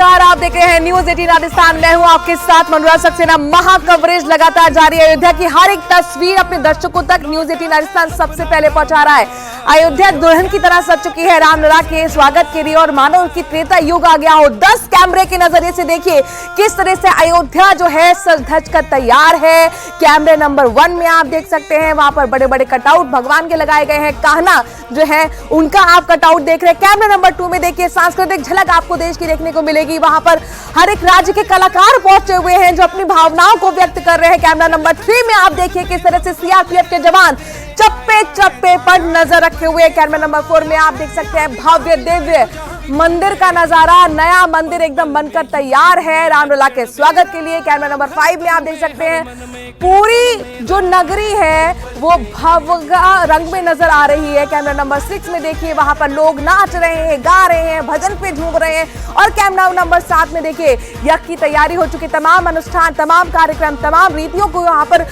नमस्कार, आप देख रहे हैं न्यूज 18 राजस्थान। मैं हूं आपके साथ मनोराज सक्सेना। महा कवरेज लगातार जारी है। अयोध्या की हर एक तस्वीर अपने दर्शकों तक न्यूज 18 राजस्थान सबसे पहले पहुंचा रहा है। अयोध्या दुल्हन की तरह सज चुकी है रामलला के स्वागत के लिए और मानो उनकी त्रेता युग आ गया हो। 10 कैमरे के नजरिए से देखिए किस तरह से अयोध्या जो है सज धज कर तैयार है। कैमरे नंबर 1 में आप देख सकते हैं, वहां पर बड़े बड़े कटआउट भगवान के लगाए गए हैं। कान्हा जो है उनका आप कटआउट देख रहे हैं। कैमरे नंबर 2 में देखिए सांस्कृतिक झलक आपको देश की देखने को मिलेगी। वहां पर हर एक राज्य के कलाकार पहुंचे हुए हैं जो अपनी भावनाओं को व्यक्त कर रहे हैं। कैमरा नंबर 3 में आप देखिए किस तरह से सीआरपीएफ के जवान चप्पे चप्पे पर नजर रखे हुए। कैमरा नंबर 4 में आप देख सकते हैं भव्य दिव्य मंदिर का नजारा। नया मंदिर एकदम बनकर तैयार है रामलला के स्वागत के लिए। कैमरा नंबर 5 में आप देख सकते हैं पूरी जो नगरी है वो भव्य रंग में नजर आ रही है। कैमरा नंबर 6 में देखिए वहां पर लोग नाच रहे हैं, गा रहे हैं, भजन पे झूम रहे हैं। और कैमरा नंबर 7 में देखिए यज्ञ की तैयारी हो चुकी। तमाम अनुष्ठान, तमाम कार्यक्रम, तमाम रीतियों को यहाँ पर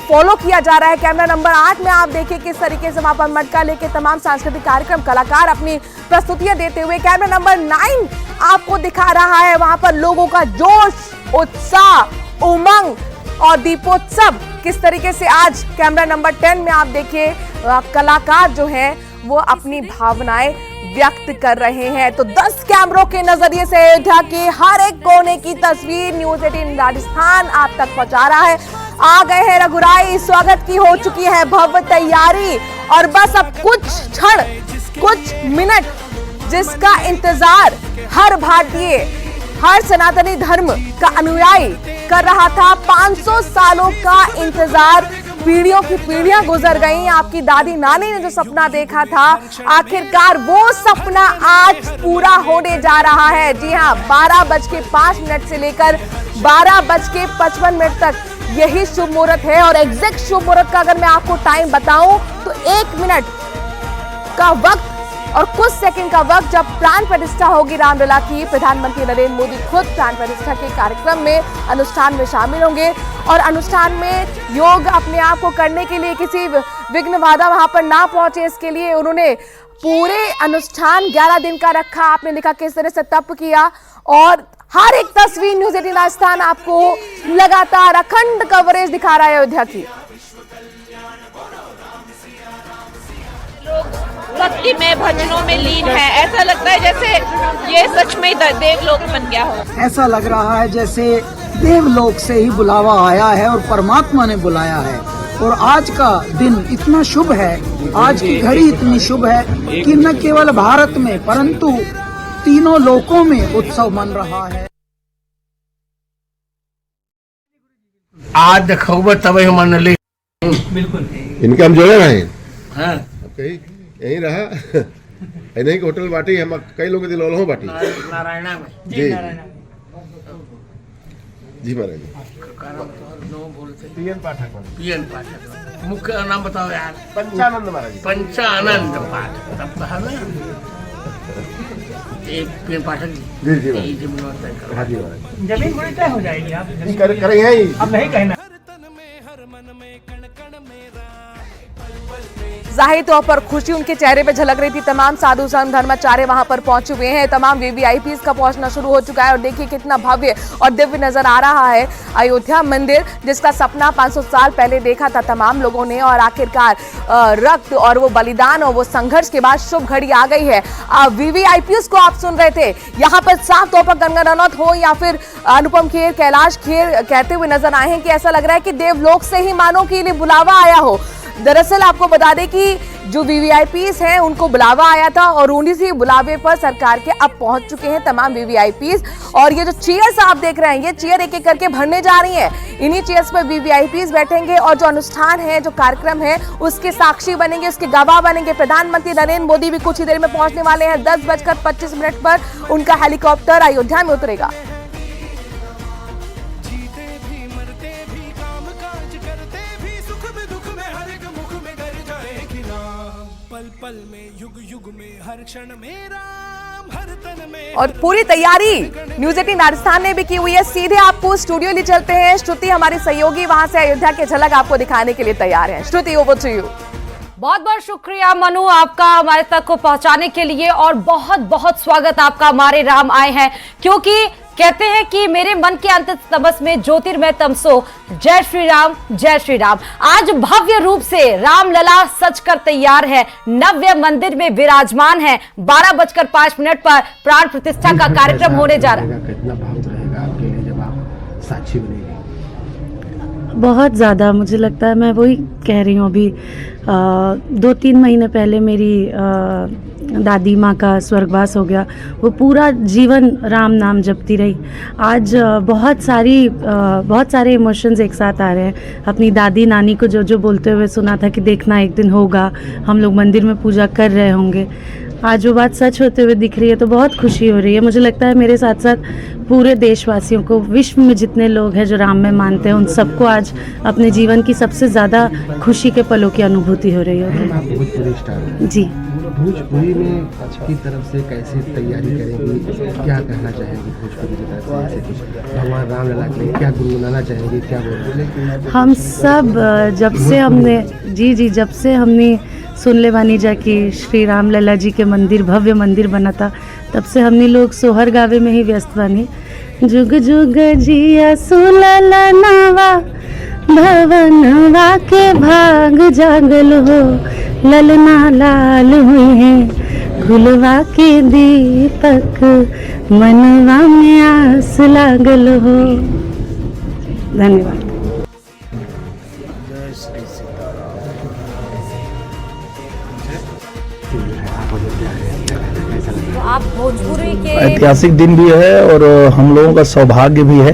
फॉलो किया जा रहा है। कैमरा नंबर 8 में आप देखिए किस तरीके से वहां पर मटका लेके तमाम सांस्कृतिक कार्यक्रम, कलाकार अपनी प्रस्तुतियां देते हुए। कैमरा नंबर 9 आपको दिखा रहा है वहां पर लोगों का जोश, उत्साह, उमंग और दीपोत्सव किस तरीके से आज। कैमरा नंबर 10 में आप देखिए कलाकार जो हैं वो अपनी भावनाएं व्यक्त कर रहे हैं। तो 10 कैमरों के नजरिए से अयोध्या के हर एक कोने की तस्वीर न्यूज 18 राजस्थान आप तक पहुंचा रहा है। आ गए हैं रघुराई, स्वागत की हो चुकी है भव्य तैयारी और बस अब कुछ क्षण, कुछ मिनट जिसका इंतजार हर भारतीय, हर सनातनी धर्म का अनुयायी कर रहा था। 500 सालों का इंतजार, पीढ़ियों की पीढ़ियां गुजर गई। आपकी दादी नानी ने जो सपना देखा था आखिरकार वो सपना आज पूरा होने जा रहा है। जी हाँ, 12:05 से लेकर 12:55 तक यही शुभ मुहूर्त है। और एग्जैक्ट शुभ मुहूर्त का अगर मैं आपको टाइम बताऊं तो 1 मिनट का वक्त और कुछ सेकंड का वक्त जब प्राण प्रतिष्ठा होगी रामलला की। प्रधानमंत्री नरेंद्र मोदी खुद प्राण प्रतिष्ठा के कार्यक्रम में, अनुष्ठान में शामिल होंगे और अनुष्ठान में योग अपने आप को करने के लिए किसी विघ्न बाधा वहां पर ना पहुंचे, इसके लिए उन्होंने पूरे अनुष्ठान 11 दिन का रखा। आपने देखा किस तरह से तप किया और हर एक तस्वीर न्यूज 18 राजस्थान आपको लगातार अखंड कवरेज दिखा रहा है अयोध्या की। भक्ति में, भजनों में लीन है। ऐसा लगता है जैसे ये सच में देवलोक बन गया हो। ऐसा लग रहा है जैसे देवलोक से ही बुलावा आया है और परमात्मा ने बुलाया है। और आज का दिन इतना शुभ है, आज की घड़ी इतनी शुभ है कि न केवल भारत में परंतु तीनों लोकों में उत्सव मन रहा है। आज देखो तब मन ले बिल्कुल इनके हम जोड़े रहे हाँ। कहीं यही रहा नहीं कि होटल बाटी हम कई लोग दिलौलहों बाटी नारायणा में जी जी महाराज पीएन पाठक मुख्य नाम बताओ यार। पंचानंद महाराज पंचानंद पाठक तब कहा ना एक पीएन पाठक जी जी हाँ जी महाराज जमीन पूरी तय हो जाएगी। आप करेंगे ही अब नहीं कहना। जाहिर तौर पर खुशी उनके चेहरे पे झलक रही थी। तमाम साधु संत धर्माचार्य वहां पर पहुंचे हुए हैं। तमाम वीवीआईपीज का पहुंचना शुरू हो चुका है और देखिए कितना भव्य और दिव्य नजर आ रहा है अयोध्या मंदिर, जिसका सपना 500 साल पहले देखा था तमाम लोगों ने। और आखिरकार रक्त और वो बलिदान और वो संघर्ष के बाद शुभ घड़ी आ गई है। वीवीआईपीज को आप सुन रहे थे, यहाँ पर साफ तौर पर गंगा रनौत हो या फिर अनुपम खेर, कैलाश खेर कहते हुए नजर आए हैं कि ऐसा लग रहा है कि देवलोक से ही मानो के लिए बुलावा आया हो। दरअसल आपको बता दें कि जो वीवीआईपीज हैं उनको बुलावा आया था और उन्हीं से बुलावे पर सरकार के अब पहुंच चुके हैं तमाम वीवीआईपीज। और ये जो चेयर्स आप देख रहे हैं, ये चेयर एक एक करके भरने जा रही हैं। इन्हीं चेयर्स पर वीवीआईपीज बैठेंगे और जो अनुष्ठान है, जो कार्यक्रम है, उसके साक्षी बनेंगे, उसके गवाह बनेंगे। प्रधानमंत्री नरेंद्र मोदी भी कुछ ही देर में पहुंचने वाले हैं। 10:25 पर उनका हेलीकॉप्टर अयोध्या में उतरेगा। पल में युग युग में हर क्षण में राम, हर तन में। और पूरी तैयारी न्यूज 18 राजस्थान ने भी की हुई है। सीधे आपको स्टूडियो ले चलते हैं। श्रुति हमारी सहयोगी वहां से अयोध्या की झलक आपको दिखाने के लिए तैयार है। श्रुति, ओवर टू यू। बहुत बहुत शुक्रिया मनु आपका हमारे तक को पहुंचाने के लिए, और बहुत बहुत स्वागत आपका। हमारे राम आए हैं क्योंकि कहते हैं कि मेरे मन के अंत तमस में ज्योतिर्मय तमसो, जय श्री राम जय श्री राम। आज भव्य रूप से रामलला सज कर तैयार है, नव्य मंदिर में विराजमान है। 12:05 पर प्राण प्रतिष्ठा का कार्यक्रम होने जा रहा है। कितना भावुक रहेगा आपके लिए जब आप साक्षी बनेंगे? बहुत ज़्यादा, मुझे लगता है, मैं वही कह रही हूँ अभी 2-3 महीने पहले मेरी दादी माँ का स्वर्गवास हो गया। वो पूरा जीवन राम नाम जपती रही। आज बहुत सारे इमोशंस एक साथ आ रहे हैं। अपनी दादी नानी को जो बोलते हुए सुना था कि देखना एक दिन होगा, हम लोग मंदिर में पूजा कर रहे होंगे, आज वो बात सच होते हुए दिख रही है, तो बहुत खुशी हो रही है। मुझे लगता है मेरे साथ साथ पूरे देशवासियों को, विश्व में जितने लोग हैं जो राम में मानते हैं, उन सबको आज अपने जीवन की सबसे ज़्यादा खुशी के पलों की अनुभूति हो रही होगी। आप भोजपुरी स्टार जी, भोजपुरी में की तरफ से कैसे तैयारी करेंगी, क्या कहना चाहेंगी भोजपुरी की तरफ से? ऐसे कुछ भगवान रामलला के लिए क्या गुनगुनाना चाहेंगे, क्या बोलेंगे? हम सब जब से हमने सुन ले बानी जा कि श्री राम लला जी के मंदिर, भव्य मंदिर बना था, तब से हमने लोग सोहर गावे में ही व्यस्त बानी। जुग जुग जिया सुलला नावा, भवनवा के भाग जागल हो, ललना लाल हुई है, गुलवा के दीपक, मनवा में आस लागल हो। धन्यवाद। आप भोजपुरी के ऐतिहासिक दिन भी है और हम लोगों का सौभाग्य भी है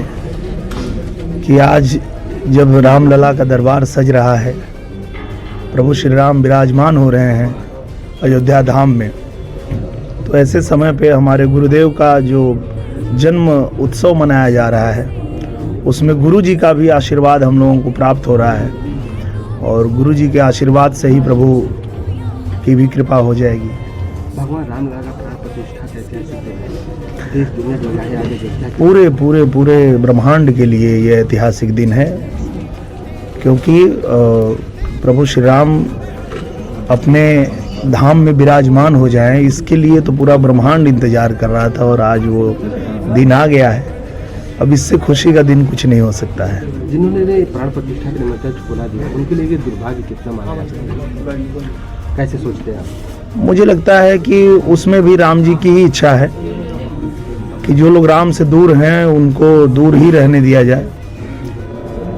कि आज जब रामलला का दरबार सज रहा है, प्रभु श्री राम विराजमान हो रहे हैं अयोध्या धाम में, तो ऐसे समय पे हमारे गुरुदेव का जो जन्म उत्सव मनाया जा रहा है, उसमें गुरु जी का भी आशीर्वाद हम लोगों को प्राप्त हो रहा है, और गुरु जी के आशीर्वाद से ही प्रभु की भी कृपा हो जाएगी। भगवान रामलला का प्राण प्रतिष्ठा कैसे देश दुनिया जो है आगे देखता है? पूरे ब्रह्मांड के लिए ये ऐतिहासिक दिन है, क्योंकि प्रभु श्री राम अपने धाम में विराजमान हो जाएं, इसके लिए तो पूरा ब्रह्मांड इंतजार कर रहा था, और आज वो दिन आ गया है। अब इससे खुशी का दिन कुछ नहीं हो सकता है। जिन्होंने प्राण प्रतिष्ठा के निमित्त छोड़ा दिया, उनके लिए दुर्भाग्य कितना माना जा सकता है? कैसे सोचते हैं आप? मुझे लगता है कि उसमें भी राम जी की ही इच्छा है कि जो लोग राम से दूर हैं उनको दूर ही रहने दिया जाए,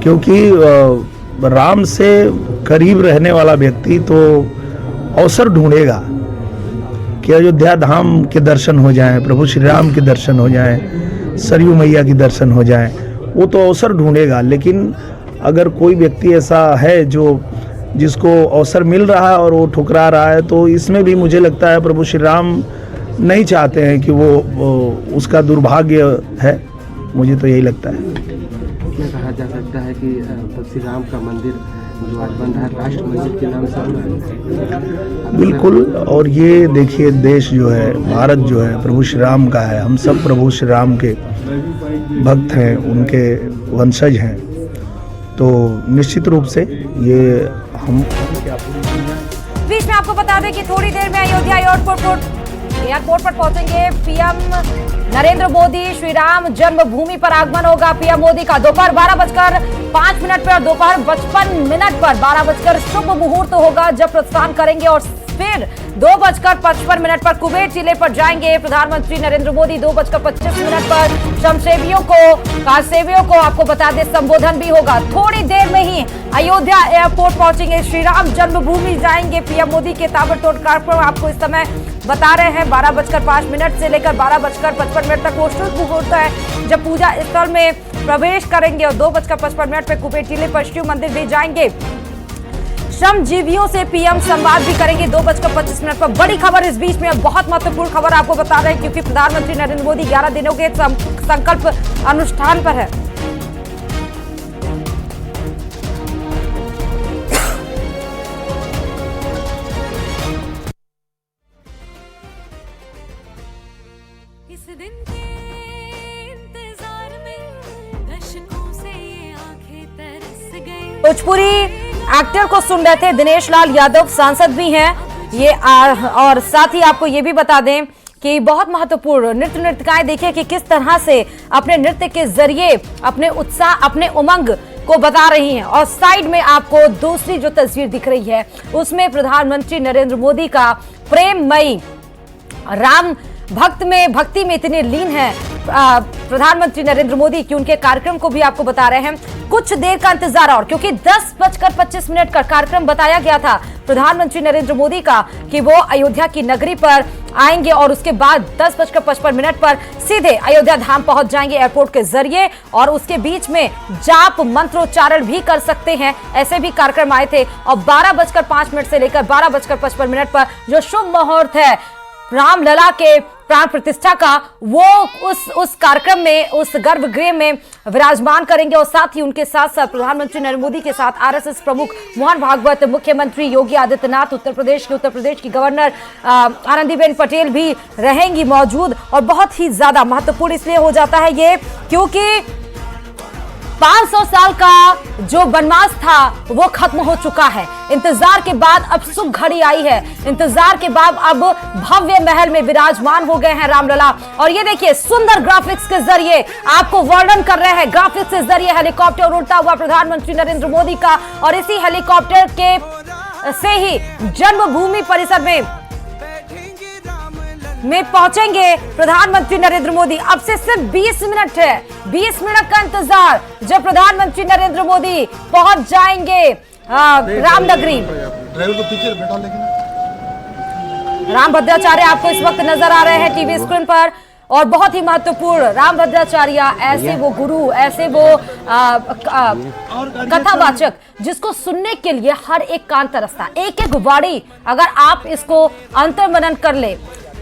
क्योंकि राम से करीब रहने वाला व्यक्ति तो अवसर ढूंढेगा कि अयोध्या धाम के दर्शन हो जाएं, प्रभु श्री राम के दर्शन हो जाएं, सरयू मैया के दर्शन हो जाएं, वो तो अवसर ढूंढेगा। लेकिन अगर कोई व्यक्ति ऐसा है जिसको अवसर मिल रहा है और वो ठुकरा रहा है, तो इसमें भी मुझे लगता है प्रभु श्री राम नहीं चाहते हैं कि वो उसका दुर्भाग्य है। मुझे तो यही लगता है। क्या कहा जा सकता है कि श्री राम का मंदिर जो आज बन रहा है, राष्ट्र मंदिर के नाम से हो रहा है? बिल्कुल। और ये देखिए, देश जो है, भारत जो है, प्रभु श्री राम का है। हम सब प्रभु श्री राम के भक्त हैं, उनके वंशज हैं, तो निश्चित रूप से ये हम। बीच में आपको बता दें कि थोड़ी देर में अयोध्या एयरपोर्ट पर पहुंचेंगे पीएम नरेंद्र मोदी। श्री राम जन्मभूमि पर आगमन होगा पीएम मोदी का। दोपहर 12:05 पर और दोपहर 55 पर 12 शुभ मुहूर्त होगा जब प्रस्थान करेंगे, और फिर 2:55 पर कुवैत जिले पर जाएंगे प्रधानमंत्री नरेंद्र मोदी। 2:25 पर काजसेवियों को आपको बता दें संबोधन भी होगा। थोड़ी देर में ही अयोध्या एयरपोर्ट पहुंचेंगे, श्री राम जन्मभूमि जाएंगे पीएम मोदी के ताबड़तोड़ कार्यक्रम आपको इस समय बता रहे हैं। 12:05 से लेकर 12:55 तक वो शुभ मुहूर्त है जब पूजा स्थल में प्रवेश करेंगे, और 2:55 पर कुवैत जिले पर शिव मंदिर भी जाएंगे। श्रमजीवियों से पीएम संवाद भी करेंगे 2:25 पर। बड़ी खबर इस बीच में, बहुत महत्वपूर्ण खबर आपको बता रहे हैं, क्योंकि प्रधानमंत्री नरेंद्र मोदी 11 दिनों के संकल्प अनुष्ठान पर है। इस दिन के इंतजार में दशकों से ये आंखें तरस गई। भोजपुरी एक्टर को सुन रहे थे। दिनेश लाल यादव सांसद भी हैं ये और साथ ही आपको ये भी बता दें कि बहुत महत्वपूर्ण नृत्यिकाएं देखिए कि किस तरह से अपने नृत्य के जरिए अपने उत्साह, अपने उमंग को बता रही हैं। और साइड में आपको दूसरी जो तस्वीर दिख रही है उसमें प्रधानमंत्री नरेंद्र मोदी का प्रेममयी राम भक्ति में इतने लीन है प्रधानमंत्री नरेंद्र मोदी कि उनके कार्यक्रम को भी आपको बता रहे हैं। कुछ देर का इंतजार और, क्योंकि 10:25 का कार्यक्रम बताया गया था प्रधानमंत्री नरेंद्र मोदी का कि वो अयोध्या की नगरी पर आएंगे और उसके बाद 10:55 पर सीधे अयोध्या धाम पहुंच जाएंगे एयरपोर्ट के जरिए, और उसके बीच में जाप मंत्रोच्चारण भी कर सकते हैं। ऐसे भी कार्यक्रम आए थे और 12:05 से लेकर 12:55 पर जो शुभ मुहूर्त है रामलला के प्राण प्रतिष्ठा का, वो उस कार्यक्रम में, उस गर्भगृह में विराजमान करेंगे। और साथ ही उनके साथ साथ प्रधानमंत्री नरेंद्र मोदी के साथ आरएसएस प्रमुख मोहन भागवत, मुख्यमंत्री योगी आदित्यनाथ, उत्तर प्रदेश की गवर्नर आनंदीबेन पटेल भी रहेंगी मौजूद। और बहुत ही ज्यादा महत्वपूर्ण इसलिए हो जाता है ये क्योंकि 500 साल का जो वनवास था वो खत्म हो चुका है। इंतजार के बाद अब शुभ घड़ी आई है। इंतजार के बाद अब भव्य महल में विराजमान हो गए हैं रामलला। और ये देखिए सुंदर ग्राफिक्स के जरिए आपको वर्णन कर रहे हैं, ग्राफिक्स के जरिए हेलीकॉप्टर उड़ता हुआ प्रधानमंत्री नरेंद्र मोदी का, और इसी हेलीकॉप्टर के से ही जन्मभूमि परिसर में पहुंचेंगे प्रधानमंत्री नरेंद्र मोदी। अब से सिर्फ 20 मिनट है, 20 मिनट का इंतजार जब प्रधानमंत्री नरेंद्र मोदी पहुंच जाएंगे रामनगरी। राम भद्राचार्य आपको इस वक्त नजर आ रहे हैं टीवी स्क्रीन पर, और बहुत ही महत्वपूर्ण राम भद्राचार्य ऐसे वो गुरु, ऐसे वो कथावाचक जिसको सुनने के लिए हर एक कान तरसता। एक एक वाणी अगर आप इसको अंतर्मनन कर ले,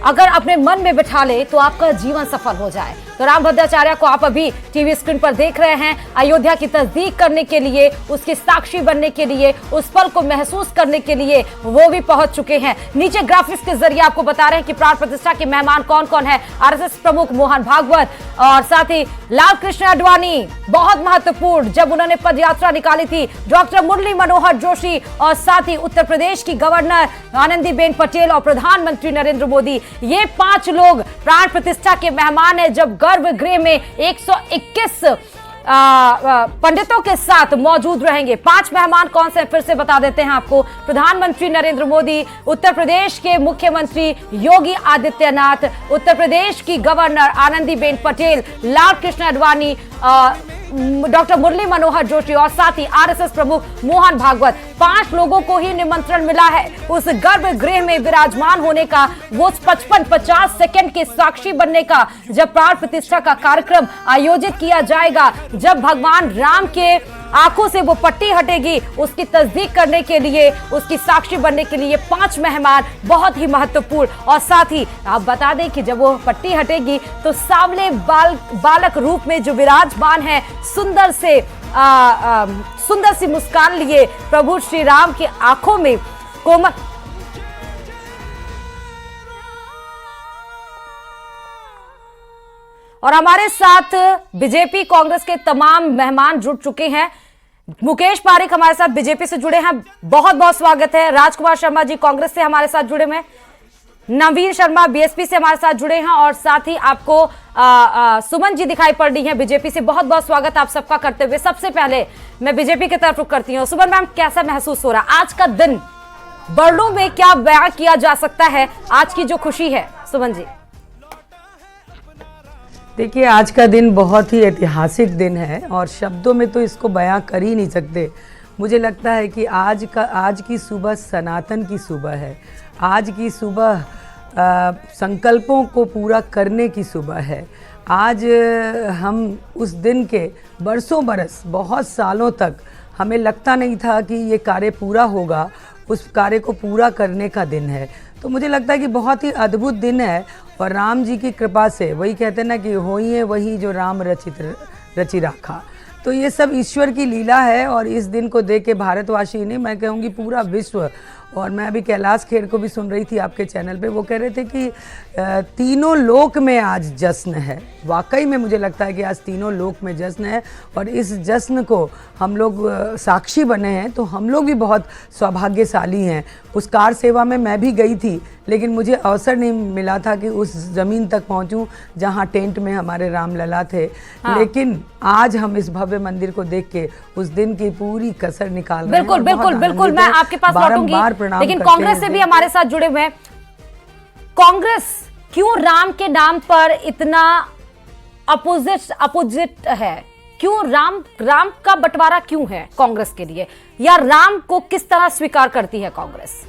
अगर अपने मन में बिठा ले तो आपका जीवन सफल हो जाए। तो राम भद्राचार्य को आप अभी टीवी स्क्रीन पर देख रहे हैं। अयोध्या की तस्दीक करने के लिए, उसके साक्षी बनने के लिए, उस पल को महसूस करने के लिए वो भी पहुंच चुके हैं। नीचे ग्राफिक्स के जरिए आपको बता रहे हैं कि प्राण प्रतिष्ठा के मेहमान कौन कौन है। आरएसएस प्रमुख मोहन भागवत और साथ ही लाल कृष्ण आडवाणी, बहुत महत्वपूर्ण जब उन्होंने पद यात्रा निकाली थी, डॉक्टर मुरली मनोहर जोशी, और साथ ही उत्तर प्रदेश की गवर्नर आनंदीबेन पटेल और प्रधानमंत्री नरेंद्र मोदी। ये 5 लोग प्राण प्रतिष्ठा के मेहमान है जब गर्भगृह में 121 पंडितों के साथ मौजूद रहेंगे। 5 मेहमान कौन से फिर से बता देते हैं आपको। प्रधानमंत्री नरेंद्र मोदी, उत्तर प्रदेश के मुख्यमंत्री योगी आदित्यनाथ, उत्तर प्रदेश की गवर्नर आनंदीबेन पटेल, लाल कृष्ण आडवाणी, डॉक्टर मुरली मनोहर जोशी और साथ ही आरएसएस प्रमुख मोहन भागवत। 5 लोगों को ही निमंत्रण मिला है उस गर्भगृह में विराजमान होने का, वो 55-50 सेकंड के साक्षी बनने का, जब प्राण प्रतिष्ठा का कार्यक्रम आयोजित किया जाएगा, जब भगवान राम के आंखों से वो पट्टी हटेगी, उसकी तस्दीक करने के लिए, उसकी साक्षी बनने के लिए 5 मेहमान बहुत ही महत्वपूर्ण। और साथ ही आप बता दें कि जब वो पट्टी हटेगी तो सामने बालक रूप में जो विराजमान है, सुंदर सी मुस्कान लिए प्रभु श्री राम की आंखों में कोमल और हमारे साथ बीजेपी कांग्रेस के तमाम मेहमान जुड़ चुके हैं। मुकेश पारिक हमारे साथ बीजेपी से जुड़े हैं, बहुत बहुत स्वागत है। राजकुमार शर्मा जी कांग्रेस से हमारे साथ जुड़े हैं, नवीन शर्मा बीएसपी से हमारे साथ जुड़े हैं, और साथ ही आपको सुमन जी दिखाई पड़ रही हैं बीजेपी से। बहुत बहुत स्वागत आप सबका करते हुए सबसे पहले मैं बीजेपी की तरफ रुख करती हूँ। सुमन मैम, कैसा महसूस हो रहा आज का दिन? वर्णों में क्या बयां किया जा सकता है आज की जो खुशी है? सुमन जी। देखिए, आज का दिन बहुत ही ऐतिहासिक दिन है और शब्दों में तो इसको बयां कर ही नहीं सकते। मुझे लगता है कि आज की सुबह सनातन की सुबह है। आज की सुबह संकल्पों को पूरा करने की सुबह है। आज हम उस दिन के बरसों बरस, बहुत सालों तक हमें लगता नहीं था कि ये कार्य पूरा होगा, उस कार्य को पूरा करने का दिन है। तो मुझे लगता है कि बहुत ही अद्भुत दिन है और राम जी की कृपा से, वही कहते हैं ना कि होइए वही जो राम रचि राखा, तो ये सब ईश्वर की लीला है। और इस दिन को देख के भारतवासी नहीं, मैं कहूँगी पूरा विश्व और मैं अभी कैलाश खेर को भी सुन रही थी आपके चैनल पे, वो कह रहे थे कि तीनों लोक में आज जश्न है। वाकई में मुझे लगता है कि आज तीनों लोक में जश्न है और इस जश्न को हम लोग साक्षी बने हैं, तो हम लोग भी बहुत सौभाग्यशाली हैं। उस कार सेवा में मैं भी गई थी, लेकिन मुझे अवसर नहीं मिला था कि उस ज़मीन तक पहुंचूं जहां टेंट में हमारे रामलला थे। लेकिन आज हम इस भव्य मंदिर को देख के उस दिन की पूरी कसर निकाल रहे हैं। बिल्कुल बिल्कुल बिल्कुल, मैं आपके पास लौटूंगी, लेकिन कांग्रेस से भी हमारे साथ जुड़े हुए हैं। कांग्रेस क्यों राम के नाम पर इतना अपोजिट है? क्यों राम का बंटवारा क्यों है कांग्रेस के लिए, या राम को किस तरह स्वीकार करती है कांग्रेस?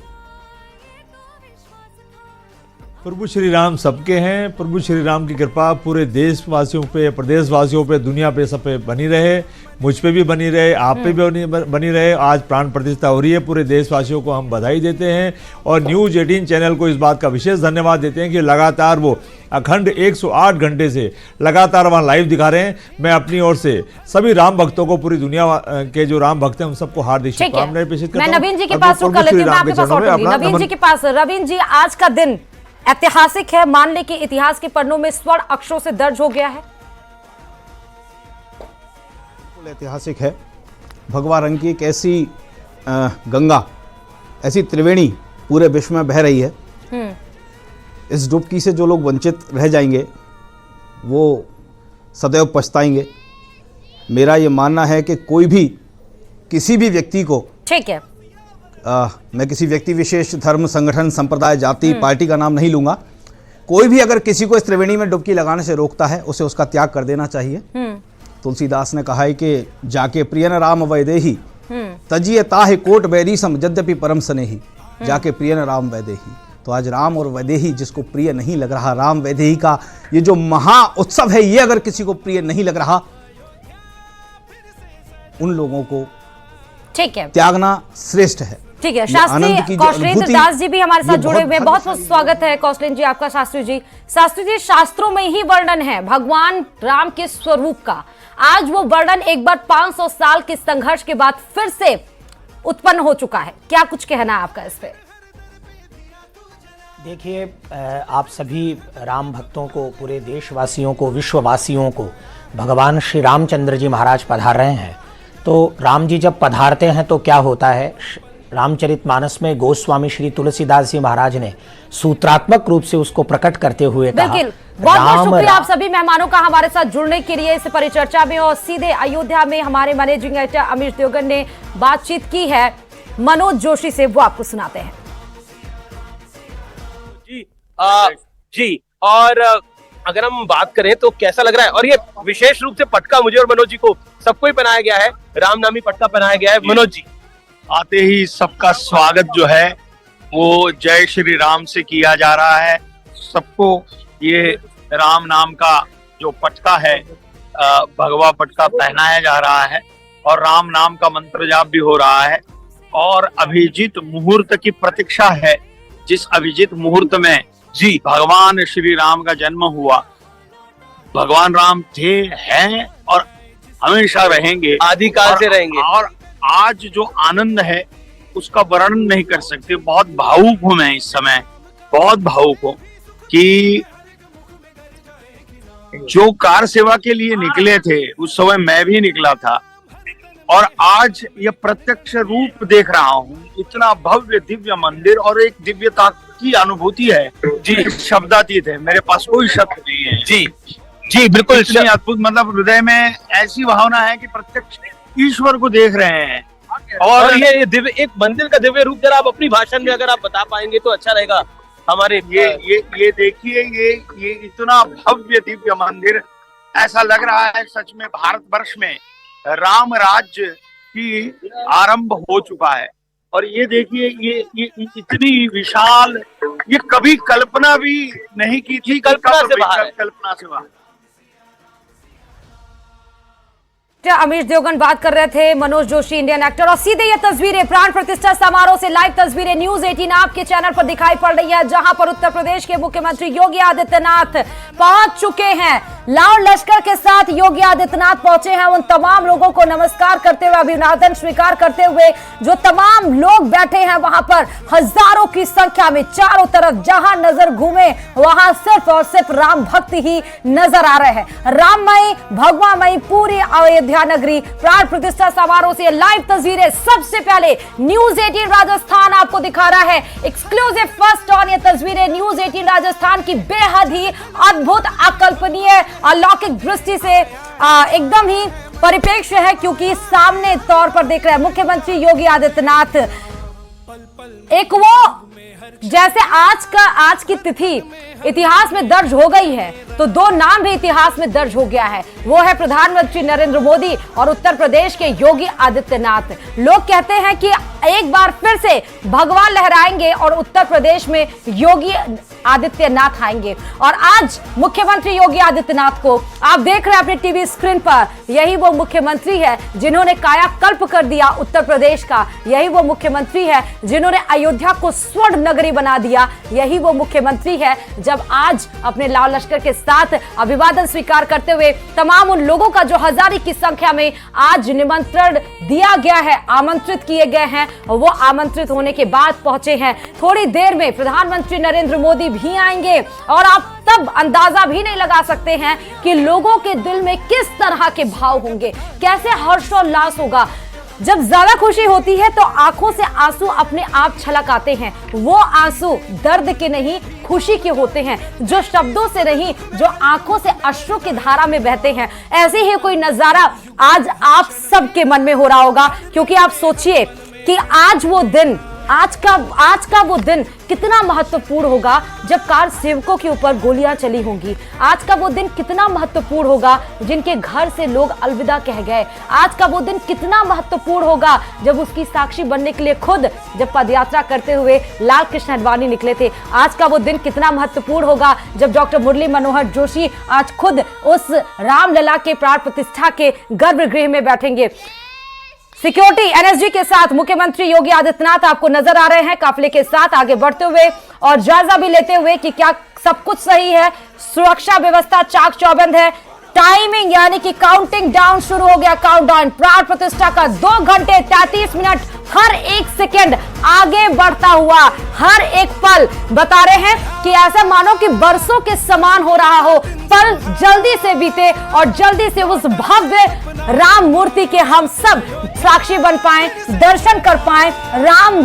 प्रभु श्री राम सबके हैं। प्रभु श्री राम की कृपा पूरे देशवासियों पे, प्रदेशवासियों पे, दुनिया पे, सब पे बनी रहे, मुझ पे भी बनी रहे, आप पे भी बनी रहे। आज प्राण प्रतिष्ठा हो रही है, पूरे देशवासियों को हम बधाई देते हैं और न्यूज़ 18 चैनल को इस बात का विशेष धन्यवाद देते हैं कि लगातार वो अखंड 108 घंटे से लगातार वहाँ लाइव दिखा रहे हैं। मैं अपनी ओर से सभी राम भक्तों को, पूरी दुनिया के जो राम भक्त हैं उन सबको हार्दिक शुभकामनाएं प्रेषित करता हूं। मैं नवीन जी के पास रुक कर लेती हूं, आपके पास लौटूंगी। नवीन जी के पास। रवीन जी, आज का दिन ऐतिहासिक है, मान ले कि इतिहास के पन्नों में स्वर्ण अक्षरों से दर्ज हो गया है। ऐतिहासिक है। भगवा रंग की एक ऐसी गंगा, ऐसी त्रिवेणी पूरे विश्व में बह रही है। इस डुबकी से जो लोग वंचित रह जाएंगे वो सदैव पछताएंगे। मेरा ये मानना है कि कोई भी किसी भी व्यक्ति को, ठीक है, मैं किसी व्यक्ति विशेष, धर्म, संगठन, संप्रदाय, जाति, पार्टी का नाम नहीं लूंगा, कोई भी अगर किसी को इस त्रिवेणी में डुबकी लगाने से रोकता है उसे उसका त्याग कर देना चाहिए। तुलसीदास ने कहा है कि जाके प्रियन राम वैदेही तजिए ताहे कोट वैरीसम यद्यपि परम स्नेही, जाके प्रियन राम वैदेही। तो आज राम और वैदेही जिसको प्रिय नहीं लग रहा, राम वैदेही का ये जो महा उत्सव है, ये अगर किसी को प्रिय नहीं लग रहा, उन लोगों को ठीक है त्यागना श्रेष्ठ है। ठीक है, शास्त्री कौशलेंद्र दास जी भी हमारे साथ जुड़े हुए हैं। बहुत बहुत स्वागत है कौशलेंद्र जी आपका। शास्त्री जी, शास्त्रों में ही वर्णन है भगवान राम के स्वरूप का। आज वो वर्णन एक बार 500 साल के संघर्ष के बाद फिर से उत्पन्न हो चुका है। क्या कुछ कहना है आपका इस पे? देखिए, आप सभी राम भक्तों को, पूरे देशवासियों को, विश्ववासियों को भगवान श्री रामचंद्र जी महाराज पधार रहे हैं। तो राम जी जब पधारते हैं तो क्या होता है, रामचरितमानस में गोस्वामी श्री तुलसीदास जी महाराज ने सूत्रात्मक रूप से उसको प्रकट करते हुए कहा। बिल्कुल, बहुत बहुत शुक्रिया आप सभी मेहमानों का हमारे साथ जुड़ने के लिए इस परिचर्चा में। और सीधे अयोध्या में हमारे मैनेजिंग एडिटर अमीश देवगन ने बातचीत की है मनोज जोशी से, वो आपको सुनाते हैं। जी, और अगर हम बात करें तो कैसा लग रहा है, और ये विशेष रूप से पटका मुझे और मनोज जी को सबको ही पहनाया गया है, रामनामी पटका पहनाया गया है। मनोज जी, आते ही सबका स्वागत जो है वो जय श्री राम से किया जा रहा है। सबको ये राम नाम का जो पटका है, भगवा पटका पहनाया जा रहा है और राम नाम का मंत्र जाप भी हो रहा है। और अभिजीत मुहूर्त की प्रतीक्षा है, जिस अभिजीत मुहूर्त में जी भगवान श्री राम का जन्म हुआ। भगवान राम थे, हैं और हमेशा रहेंगे, आदिकाल से रहेंगे। और आज जो आनंद है उसका वर्णन नहीं कर सकते। बहुत भावुक हूं मैं इस समय, बहुत भावुक हूं कि जो कार सेवा के लिए निकले थे उस समय मैं भी निकला था, और आज ये प्रत्यक्ष रूप देख रहा हूँ। इतना भव्य दिव्य मंदिर और एक दिव्यता की अनुभूति है जी, शब्दातीत है, मेरे पास कोई शब्द नहीं है जी। जी बिल्कुल, इतनी अद्भुत, मतलब हृदय में ऐसी भावना है कि प्रत्यक्ष ईश्वर को देख रहे हैं। और ये दिव्य, एक मंदिर का दिव्य रूप जरा आप अपनी भाषण में अगर आप बता पाएंगे तो अच्छा रहेगा हमारे। ये देखिए, ये इतना भव्य दिव्य मंदिर, ऐसा लग रहा है सच में भारतवर्ष में राम राज्य की आरंभ हो चुका है। और ये देखिए, ये इतनी विशाल, ये कभी कल्पना भी नहीं की थी, कल्पना से बाहर। अमीश देवगन बात कर रहे थे, मनोज जोशी इंडियन एक्टर। और सीधे ये तस्वीरें प्राण प्रतिष्ठा समारोह से लाइव तस्वीरें न्यूज़ 18 आपके चैनल पर दिखाई पड़ रही है, जहां पर उत्तर प्रदेश के मुख्यमंत्री योगी आदित्यनाथ पहुंच चुके हैं लाड़ लश्कर के साथ योगी आदित्यनाथ पहुंचे हैं। उन तमाम लोगों को नमस्कार करते हुए, अभिवादन स्वीकार करते हुए जो तमाम लोग बैठे हैं वहां पर हजारों की संख्या में, चारों तरफ जहां नजर घूमे वहां सिर्फ और सिर्फ राम भक्त ही नजर आ रहे हैं। राममयी भगवामयी पूरी अयोध्या नगरी प्राण प्रतिष्ठा समारोह से लाइव तस्वीरें सबसे पहले न्यूज 18 राजस्थान आपको दिखा रहा है। एक्सक्लूसिव फर्स्ट ऑन ये तस्वीरें न्यूज 18 राजस्थान की बेहद ही अद्भुत, अकल्पनीय, अलौकिक दृष्टि से एकदम ही परिप्रेक्ष्य है, क्योंकि सामने तौर पर देख रहे हैं मुख्यमंत्री योगी आदित्यनाथ। एक वो जैसे आज की तिथि इतिहास में दर्ज हो गई है, तो दो नाम भी इतिहास में दर्ज हो गया है। वो है प्रधानमंत्री नरेंद्र मोदी और उत्तर प्रदेश के योगी आदित्यनाथ। लोग कहते हैं कि एक बार फिर से भगवान लहराएंगे और उत्तर प्रदेश में योगी आदित्यनाथ आएंगे। और आज मुख्यमंत्री योगी आदित्यनाथ को आप देख रहे हैं अपने टीवी स्क्रीन पर, यही वो मुख्यमंत्री है जिन्होंने कायाकल्प कर दिया उत्तर प्रदेश का। यही वो मुख्यमंत्री है जिन्होंने अयोध्या को स्वर्ण नगरी बना दिया। यही वो मुख्यमंत्री है जब आज अपने लाड़ लश्कर के साथ अभिवादन स्वीकार करते हुए तमाम उन लोगों का जो हजारों की संख्या में आज निमंत्रण दिया गया है, आमंत्रित किए गए हैं, वो आमंत्रित होने के बाद पहुंचे हैं। थोड़ी देर में प्रधानमंत्री नरेंद्र मोदी भी आएंगे और आप तब अंदाजा भी नहीं लगा सकते हैं कि लोगों के दिल में किस तरह के भाव होंगे, कैसे हर्षोल्लास होगा। जब ज्यादा खुशी होती है तो आंखों से आंसू अपने आप छलक आते हैं। वो आंसू दर्द के नहीं, खुशी के होते हैं, जो शब्दों से नहीं, जो आंखों से अश्रु की धारा में बहते हैं। ऐसे ही कोई नजारा आज आप सबके मन में हो रहा होगा, क्योंकि आप सोचिए कि आज का वो दिन कितना महत्वपूर्ण होगा जब कार सेवकों के ऊपर गोलियां चली होंगी। आज का वो दिन कितना महत्वपूर्ण होगा जिनके घर से लोग अलविदा कह गए। आज का वो दिन कितना महत्वपूर्ण होगा जब उसकी साक्षी बनने के लिए खुद जब पदयात्रा करते हुए लाल कृष्ण आडवाणी निकले थे। आज का वो दिन कितना महत्वपूर्ण होगा जब डॉक्टर मुरली मनोहर जोशी आज खुद उस रामलला के प्राण प्रतिष्ठा के गर्भगृह में बैठेंगे। सिक्योरिटी एनएसजी के साथ मुख्यमंत्री योगी आदित्यनाथ आपको नजर आ रहे हैं काफिले के साथ आगे बढ़ते हुए और जायजा भी लेते हुए कि क्या सब कुछ सही है, सुरक्षा व्यवस्था चाक चौबंद है। टाइमिंग यानी कि काउंटिंग डाउन शुरू हो गया। काउंटडाउन प्राण प्रतिष्ठा का 2 घंटे 33 मिनट, हर एक सेकेंड आगे बढ़ता हुआ, हर एक पल बता रहे हैं कि ऐसा मानो कि बरसों के समान हो रहा हो। पल जल्दी से बीते और जल्दी से उस भव्य राम मूर्ति के हम सब साक्षी बन पाए, दर्शन कर पाए, राम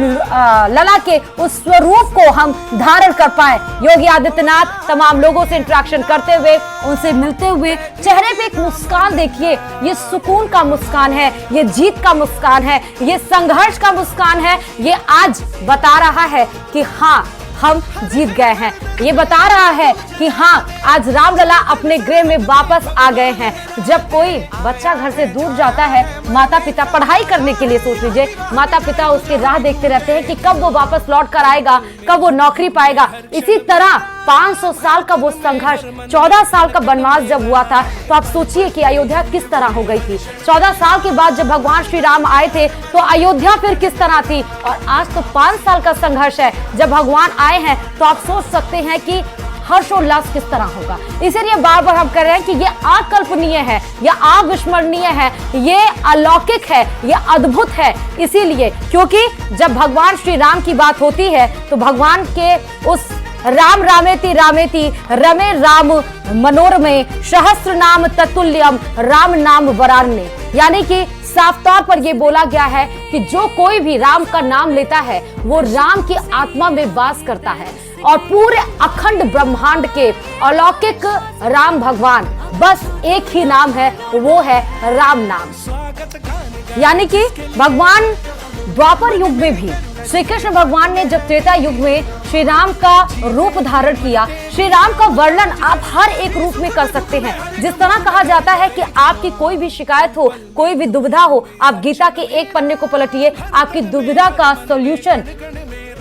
लला के उस स्वरूप को हम धारण कर पाए। योगी आदित्यनाथ तमाम लोगों से इंटरेक्शन करते हुए, उनसे मिलते हुए, चेहरे पे एक मुस्कान देखिए, ये सुकून का मुस्कान है, ये जीत का मुस्कान है, ये संघर्ष का मुस्कान है। ये आज बता रहा है कि हाँ हम जीत गए हैं। ये बता रहा है कि हाँ आज रामलला अपने गृह में वापस आ गए हैं। जब कोई बच्चा घर से दूर जाता है, माता पिता पढ़ाई करने के लिए, सोच लीजिए माता पिता उसकी राह देखते रहते हैं कि कब वो वापस लौट कर आएगा, कब वो नौकरी पाएगा। इसी तरह 500 साल का वो संघर्ष, 14 साल का वनवास जब हुआ था, तो आप सोचिए कि अयोध्या किस तरह हो गई थी। 14 साल के बाद जब भगवान श्री राम आए थे तो अयोध्या फिर किस तरह थी, और आज तो 5 साल का संघर्ष है जब भगवान आए हैं। तो आप सोच सकते हैं कि हर्षोल्लास किस तरह होगा। इसीलिए बार बार हम कह रहे हैं कि ये अकल्पनीय है, ये अविस्मरणीय है, ये अलौकिक है, ये अद्भुत है। इसीलिए क्योंकि जब भगवान श्री राम की बात होती है तो भगवान के उस राम रामेति रामेति रमे राम मनोरमे सहस्त्र नाम ततुल्यम राम नाम वरान्य, यानी कि साफ तौर पर यह बोला गया है कि जो कोई भी राम का नाम लेता है वो राम की आत्मा में वास करता है। और पूरे अखंड ब्रह्मांड के अलौकिक राम भगवान, बस एक ही नाम है, वो है राम नाम। यानी कि भगवान द्वापर युग में भी श्री कृष्ण भगवान ने जब त्रेता युग में श्री राम का रूप धारण किया, श्री राम का वर्णन आप हर एक रूप में कर सकते हैं। जिस तरह कहा जाता है कि आपकी कोई भी शिकायत हो, कोई भी दुविधा हो, आप गीता के एक पन्ने को पलटिए, आपकी दुविधा का सॉल्यूशन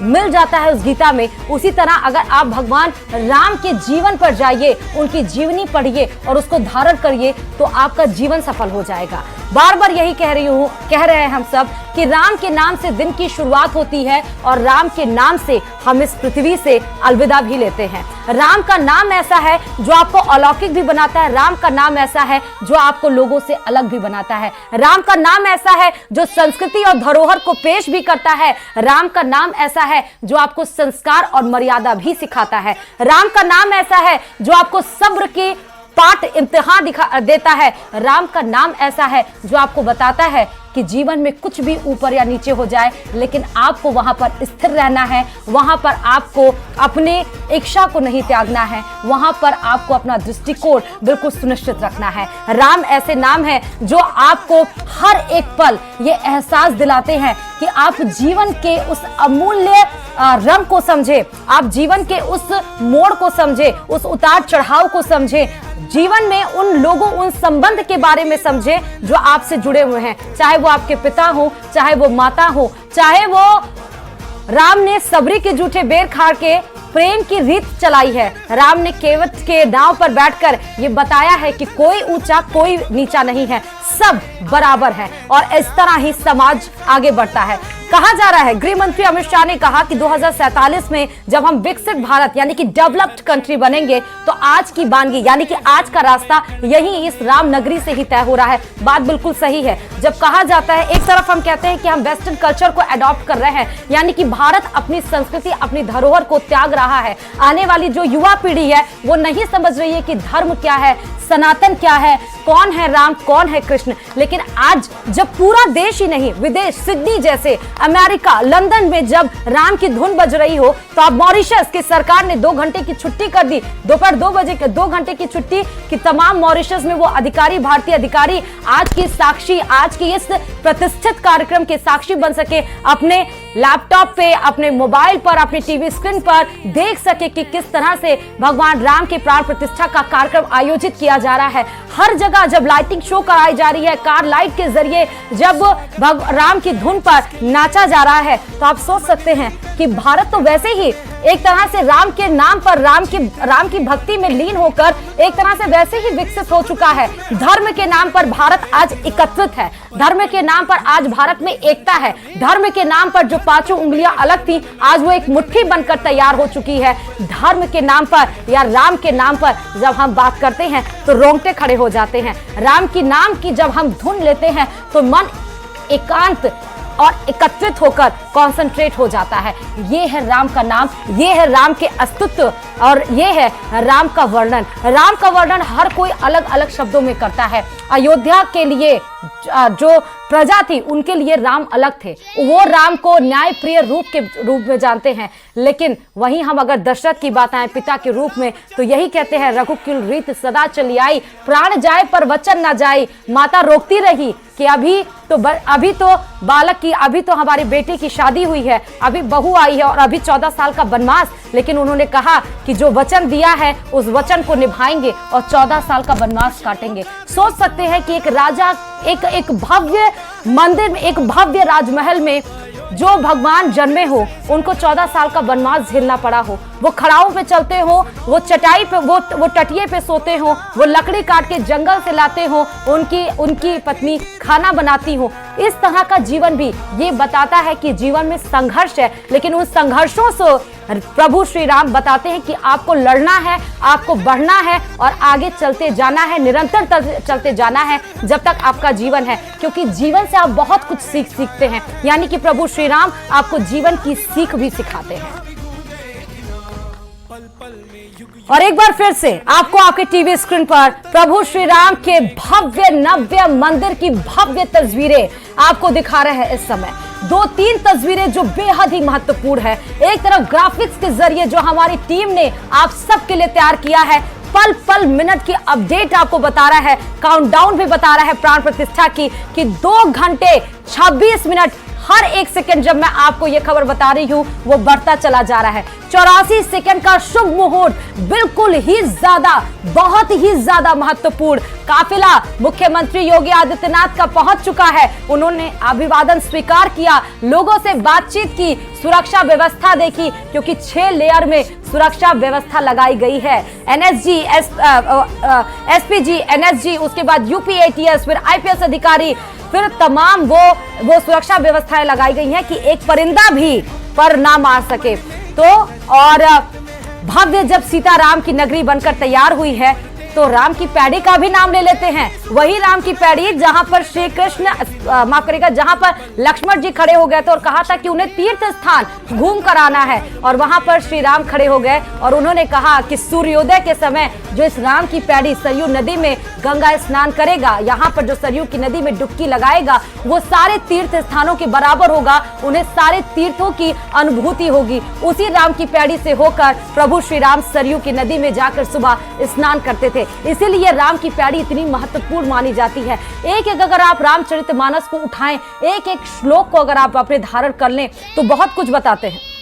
मिल जाता है उस गीता में। उसी तरह अगर आप भगवान राम के जीवन पर जाइए, उनकी जीवनी पढ़िए और उसको धारण करिए तो आपका जीवन सफल हो जाएगा। बार बार यही कह रहे हैं हम सब कि राम के नाम से दिन की शुरुआत होती है और राम के नाम से हम इस पृथ्वी से अलविदा भी लेते हैं। राम का नाम ऐसा है जो आपको अलौकिक भी बनाता है, राम का नाम ऐसा है जो आपको लोगों से अलग भी बनाता है, राम का नाम ऐसा है जो संस्कृति और धरोहर को पेश भी करता है, राम का नाम ऐसा है जो आपको संस्कार और मर्यादा भी सिखाता है, राम का नाम ऐसा है जो आपको सब्र की पाठ इम्तिहान देता है, राम का नाम ऐसा है जो आपको बताता है कि जीवन में कुछ भी ऊपर या नीचे हो जाए लेकिन आपको वहां पर स्थिर रहना है, वहां पर आपको अपने इच्छा को नहीं त्यागना है, वहां पर आपको अपना दृष्टिकोण बिल्कुल सुनिश्चित रखना है। राम ऐसे नाम है जो आपको हर एक पल ये एहसास दिलाते हैं कि आप जीवन के उस अमूल्य रंग को समझे, आप जीवन के उस मोड़ को समझे, उस उतार चढ़ाव को समझे, जीवन में उन लोगों, उन संबंध के बारे में समझे जो आपसे जुड़े हुए हैं, चाहे वो आपके पिता हो, चाहे वो माता हो, चाहे वो राम ने सबरी के जूठे बेर खा के प्रेम की रीत चलाई है, राम ने केवट के नाव पर बैठकर ये बताया है कि कोई ऊंचा कोई नीचा नहीं है, सब बराबर है और इस तरह ही समाज आगे बढ़ता है। कहा जा रहा है, गृह मंत्री अमित शाह ने कहा कि 2047 में जब हम विकसित भारत यानी कि डेवलप्ड कंट्री बनेंगे तो आज की बानगी यानी कि आज का रास्ता यही इस राम नगरी से ही तय हो रहा है। बात बिल्कुल सही है। जब कहा जाता है, एक तरफ हम कहते हैं कि हम वेस्टर्न कल्चर को अडॉप्ट कर रहे हैं यानी कि भारत अपनी संस्कृति, अपनी धरोहर को त्याग रहा है, आने वाली जो युवा पीढ़ी है वो नहीं समझ रही है कि धर्म क्या है, सनातन क्या है, कौन है राम, कौन है कृष्ण। लेकिन आज जब पूरा देश ही नहीं, विदेश, सिडनी जैसे, अमेरिका, लंदन में जब राम की धुन बज रही हो तो अब मॉरिशस की सरकार ने 2 घंटे की छुट्टी कर दी, दोपहर 2 बजे के 2 घंटे की छुट्टी कि तमाम मॉरिशस में वो अधिकारी, भारतीय अधिकारी आज की साक्षी, आज की इस प्रतिष्ठित कार्यक्रम के साक्षी बन सके, अपने लैपटॉप पे, अपने मोबाइल पर, अपने टीवी स्क्रीन पर देख सके कि किस तरह से भगवान राम के प्राण प्रतिष्ठा का कार्यक्रम आयोजित किया जा रहा है। हर जगह जब लाइटिंग शो कराई जा रही है, कार लाइट के जरिए जब राम की धुन पर नाचा जा रहा है तो आप सोच सकते हैं कि भारत तो वैसे ही एक तरह से राम के नाम पर, राम की भक्ति में लीन होकर एक तरह से वैसे ही विकसित हो चुका है। धर्म के नाम पर भारत आज एकत्रित है, धर्म के नाम पर आज भारत में एकता है, धर्म के नाम पर जो 5 उंगलियां अलग थी आज वो एक मुट्ठी बनकर तैयार हो चुकी है। धर्म के नाम पर या राम के नाम पर जब हम बात करते हैं तो रोंगटे खड़े हो जाते हैं। राम की नाम की जब हम धुन लेते हैं तो मन एकांत और एकत्रित होकर कॉन्सेंट्रेट हो जाता है। ये है राम का नाम, ये है राम के अस्तित्व और ये है राम का वर्णन। राम का वर्णन हर कोई अलग अलग शब्दों में करता है। अयोध्या के लिए जो प्रजा थी उनके लिए राम अलग थे, वो राम को न्याय प्रिय रूप में जानते हैं। लेकिन वहीं हम अगर दशरथ की बात आए पिता के रूप में तो यही कहते हैं, रघुकुल रीत सदा चली आई, प्राण जाए पर वचन ना जाए। माता रोकती रही कि अभी तो बालक की, अभी तो हमारी बेटी की शादी हुई है, अभी बहू आई है और अभी 14 साल का वनवास, लेकिन उन्होंने कहा कि जो वचन दिया है उस वचन को निभाएंगे और 14 साल का वनवास काटेंगे। सोच सकते हैं कि एक राजा एक भव्य मंदिर में, एक भव्य राजमहल में जो भगवान जन्मे हो उनको 14 साल का वनवास झेलना पड़ा हो, वो खड़ाओं पे चलते हो, वो चटाई पे, वो टटिए पे सोते हो, वो लकड़ी काट के जंगल से लाते हो, उनकी पत्नी खाना बनाती हो। इस तरह का जीवन भी ये बताता है कि जीवन में संघर्ष है, लेकिन उन संघर्षों से प्रभु श्री राम बताते हैं कि आपको लड़ना है, आपको बढ़ना है और आगे चलते जाना है, निरंतर चलते जाना है जब तक आपका जीवन है, क्योंकि जीवन से आप बहुत कुछ सीखते हैं। यानी कि प्रभु श्री राम आपको जीवन की सीख भी सिखाते हैं। और एक बार फिर से आपको आपके टीवी स्क्रीन पर प्रभु श्री राम के भव्य नव्य मंदिर की भव्य तस्वीरें आपको दिखा रहे हैं। इस समय 2-3 तस्वीरें जो बेहद ही महत्वपूर्ण है। एक तरफ ग्राफिक्स के जरिए जो हमारी टीम ने आप सबके लिए तैयार किया है, पल पल मिनट की अपडेट आपको बता रहा है, काउंटडाउन भी बता रहा है प्राण प्रतिष्ठा की कि 2 घंटे 26 मिनट हर एक सेकंड जब मैं आपको यह खबर बता रही हूं वो बढ़ता चला जा रहा है। 84 सेकंड का शुभ मुहूर्त, बिल्कुल ही ज्यादा, बहुत ही ज्यादा महत्वपूर्ण। काफिला मुख्यमंत्री योगी आदित्यनाथ का पहुंच चुका है। उन्होंने अभिवादन स्वीकार किया, लोगों से बातचीत की, सुरक्षा व्यवस्था देखी, क्योंकि 6 लेयर में सुरक्षा व्यवस्था लगाई गई है। एनएसजी, एसपीजी, एनएसजी, उसके बाद यूपी एटीएस, फिर आईपीएस अधिकारी, फिर तमाम वो सुरक्षा व्यवस्थाएं लगाई गई हैं कि एक परिंदा भी पर ना मार सके। तो और भव्य जब सीताराम की नगरी बनकर तैयार हुई है तो राम की पैड़ी का भी नाम ले लेते हैं। वही राम की पैड़ी जहां पर श्री कृष्ण, माफ करेगा, जहां पर लक्ष्मण जी खड़े हो गए थे और कहा था कि उन्हें तीर्थ स्थान घूम कर आना है, और वहां पर श्री राम खड़े हो गए और उन्होंने कहा कि सूर्योदय के समय जो इस राम की पैड़ी सरयू नदी में गंगा स्नान करेगा, यहाँ पर जो सरयू की नदी में डुबकी लगाएगा, वो सारे तीर्थ स्थानों के बराबर होगा, उन्हें सारे तीर्थों की अनुभूति होगी। उसी राम की पैड़ी से होकर प्रभु श्री राम सरयू की नदी में जाकर सुबह स्नान करते थे। इसीलिए राम की पैड़ी इतनी महत्वपूर्ण मानी जाती है। एक एक अगर आप रामचरितमानस को उठाएं, एक एक श्लोक को अगर आप अपने धारण कर लें तो बहुत कुछ बताते हैं।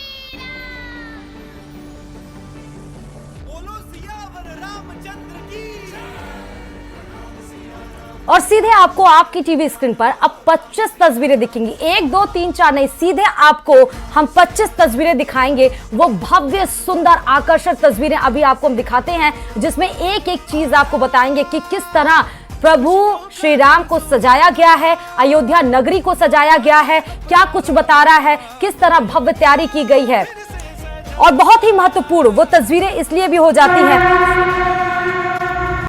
और सीधे आपको आपकी टीवी स्क्रीन पर अब 25 तस्वीरें दिखेंगी। 1 2 3 4 नहीं, सीधे आपको हम 25 तस्वीरें दिखाएंगे। वो भव्य, सुंदर, आकर्षक तस्वीरें अभी आपको हम दिखाते हैं, जिसमें एक एक चीज आपको बताएंगे कि किस तरह प्रभु श्री राम को सजाया गया है, अयोध्या नगरी को सजाया गया है, क्या कुछ बता रहा है, किस तरह भव्य तैयारी की गई है। और बहुत ही महत्वपूर्ण वो तस्वीरें इसलिए भी हो जाती हैं